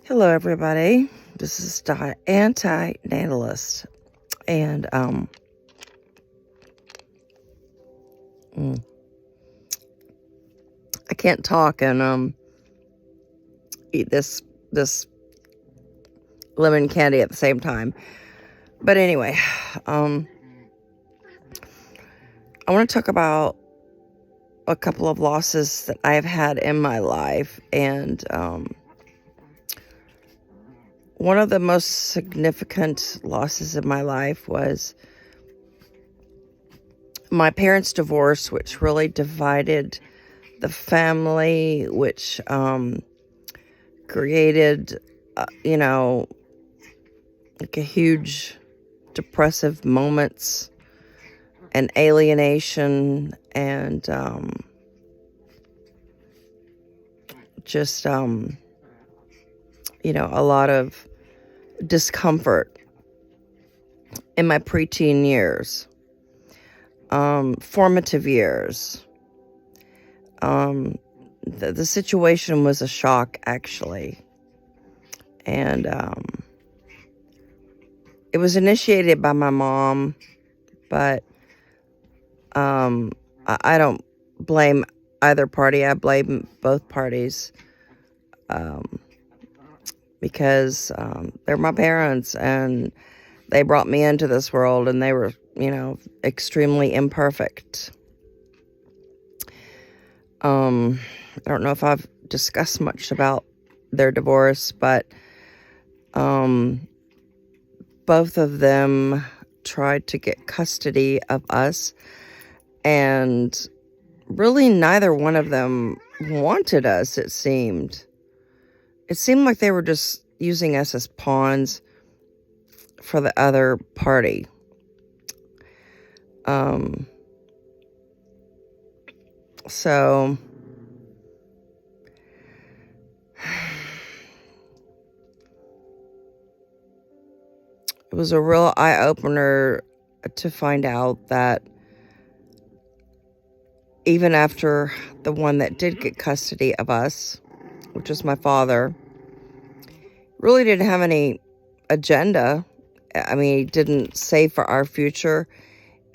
Hello, everybody. This is the Anti-Natalist, and mm, I can't talk and eat this lemon candy at the same time. But anyway, I want to talk about a couple of losses that I've had in my life, and one of the most significant losses in my life was my parents' divorce, which really divided the family, which created, like a huge depressive moments and alienation and just, a lot of discomfort in my preteen years, formative years. The situation was a shock, actually. And it was initiated by my mom, but I don't blame either party. I blame both parties because they're my parents, and they brought me into this world, and they were, extremely imperfect. I don't know if I've discussed much about their divorce, but both of them tried to get custody of us, and really neither one of them wanted us, it seemed. It seemed like they were just using us as pawns for the other party. So it was a real eye-opener to find out that even after the one that did get custody of us, which was my father, really didn't have any agenda. I mean, he didn't save for our future.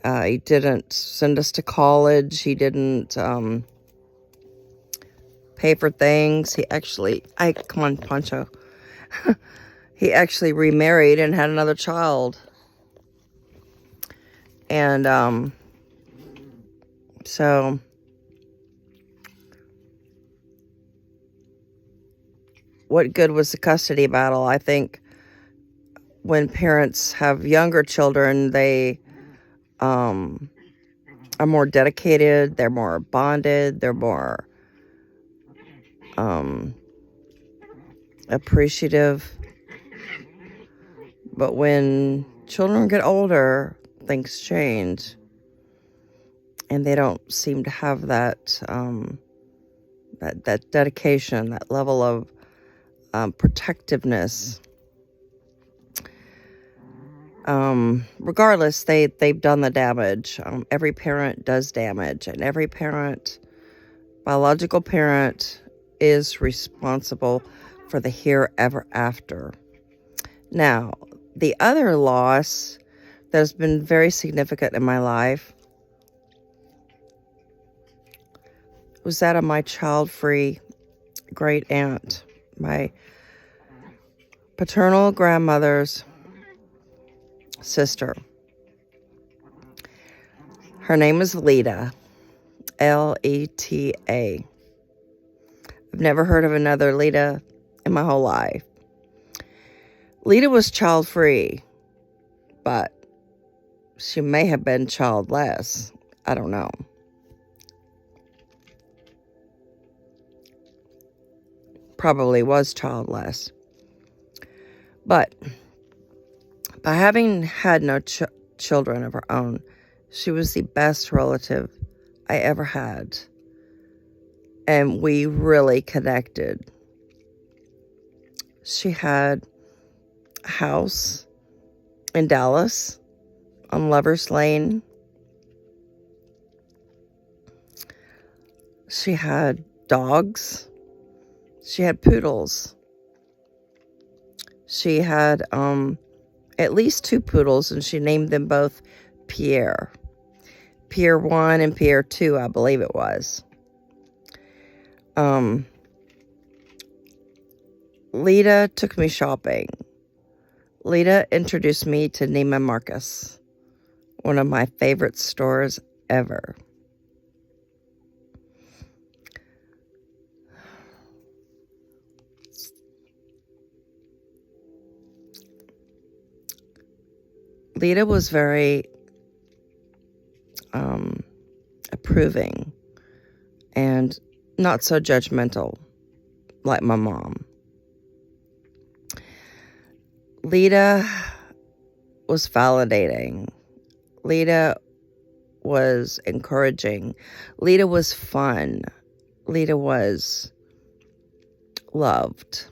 He didn't send us to college. He didn't pay for things. Come on, Poncho. He actually remarried and had another child. And so what good was the custody battle? I think when parents have younger children, they are more dedicated, they're more bonded, they're more appreciative. But when children get older, things change, and they don't seem to have that that dedication, that level of protectiveness. Regardless, they've done the damage. Every parent does damage, and every biological parent, is responsible for the here ever after. Now, the other loss that has been very significant in my life was that of my child-free great aunt, my paternal grandmother's sister. Her name is Leta, Leta. I've never heard of another Leta in my whole life. Leta was child-free, but she may have been childless. I don't know. Probably was childless. But by having had no children of her own, she was the best relative I ever had. And we really connected. She had a house in Dallas on Lover's Lane. She had dogs. She had poodles. She had at least 2 poodles, and she named them both Pierre. Pierre 1 and Pierre 2, I believe it was. Lita took me shopping. Lita introduced me to Neiman Marcus, one of my favorite stores ever. Lita was very approving and not so judgmental like my mom. Lita was validating. Lita was encouraging. Lita was fun. Lita was loved.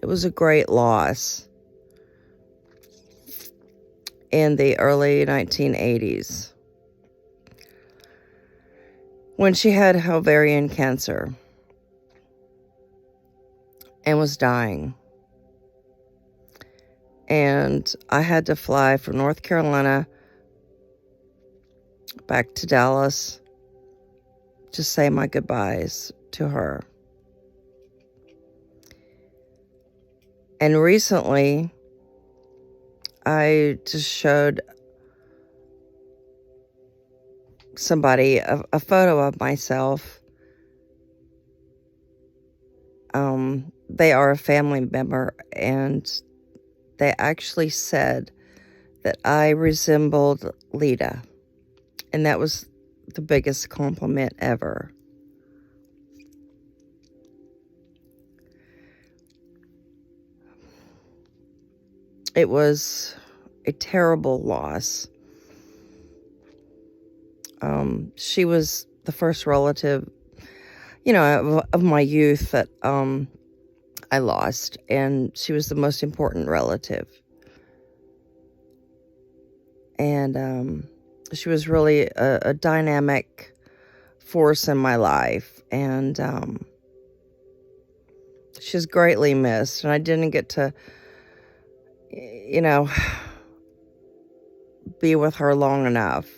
It was a great loss in the early 1980s when she had ovarian cancer and was dying. And I had to fly from North Carolina back to Dallas to say my goodbyes to her. And recently, I just showed somebody a photo of myself. They are a family member, and they actually said that I resembled Lita. And that was the biggest compliment ever. It was a terrible loss. She was the first relative, of my youth that I lost, and she was the most important relative. And she was really a dynamic force in my life, and she's greatly missed. And I didn't get to, be with her long enough.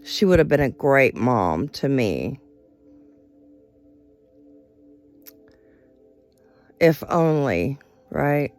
She would have been a great mom to me. If only, right?